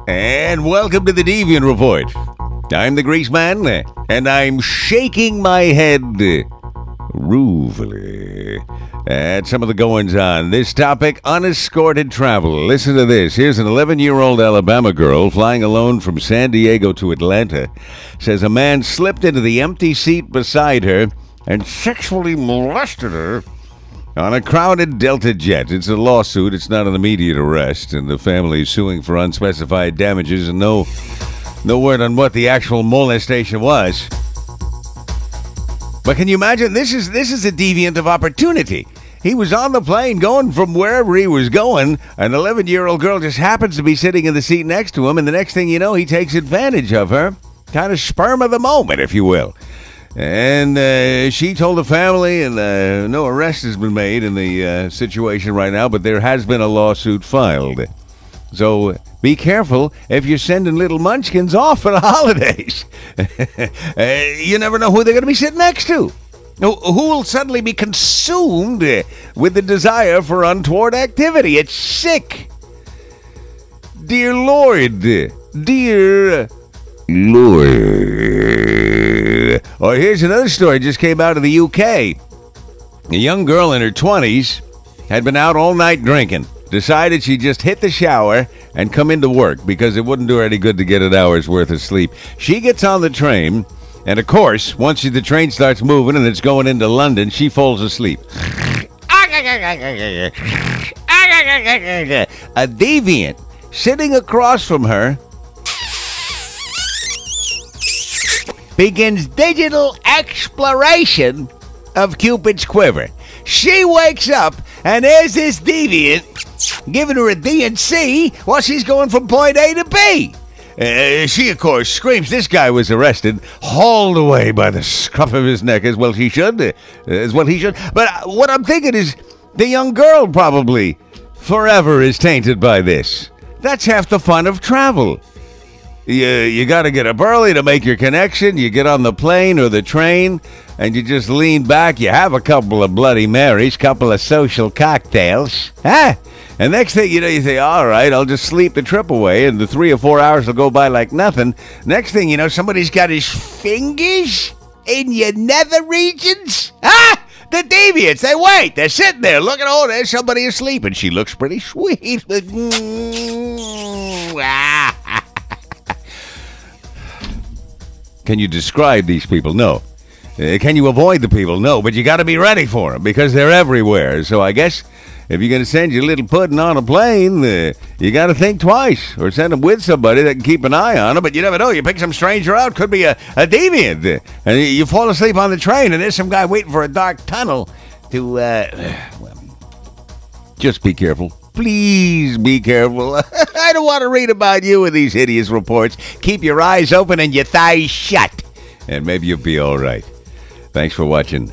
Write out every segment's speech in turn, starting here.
And welcome to the Devian Report. I'm the Greaseman, and I'm shaking my head ruefully at some of the goings-on. This topic, unescorted travel. Listen to this. Here's an 11-year-old Alabama girl flying alone from San Diego to Atlanta. Says a man slipped into the empty seat beside her and sexually molested her on a crowded Delta jet. It's a lawsuit. It's not an immediate arrest, and the family is suing for unspecified damages, and no word on what the actual molestation was. But can you imagine? This is a deviant of opportunity. He was on the plane going from wherever he was going. An 11-year-old girl just happens to be sitting in the seat next to him, and the next thing you know, he takes advantage of her. Kind of sperm of the moment, if you will. And she told the family, and no arrest has been made in the situation right now, but there has been a lawsuit filed. So be careful if you're sending little munchkins off for the holidays. You never know who they're going to be sitting next to. Who will suddenly be consumed with the desire for untoward activity. It's sick. Dear Lord. Dear Lord. Oh, here's another story just came out of the UK. A young girl in her 20s had been out all night drinking. Decided she'd just hit the shower and come into work because it wouldn't do her any good to get an hour's worth of sleep. She gets on the train, and of course, once the train starts moving and it's going into London, she falls asleep. A deviant sitting across from her begins digital exploration of Cupid's quiver. She wakes up, and there's this deviant giving her a D&C while she's going from point A to B. She, of course, screams. This guy was arrested, hauled away by the scruff of his neck, as well he should. But what I'm thinking is the young girl probably forever is tainted by this. That's half the fun of travel. You got to get up early to make your connection. You get on the plane or the train, and you just lean back. You have a couple of Bloody Marys, couple of social cocktails. And next thing you know, you say, all right, I'll just sleep the trip away, and the 3 or 4 hours will go by like nothing. Next thing you know, somebody's got his fingers in your nether regions. The deviants, they wait. They're sitting there looking, oh, there's somebody asleep, and she looks pretty sweet. Can you describe these people? No. Can you avoid the people? No, but you got to be ready for them because they're everywhere. So I guess if you're going to send your little pudding on a plane, you got to think twice or send them with somebody that can keep an eye on them. But you never know. You pick some stranger out, could be a deviant. And you fall asleep on the train, and there's some guy waiting for a dark tunnel to, well, just be careful. Please be careful. I don't want to read about you in these hideous reports. Keep your eyes open and your thighs shut, and maybe you'll be all right. Thanks for watching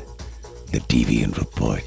the Devian Report.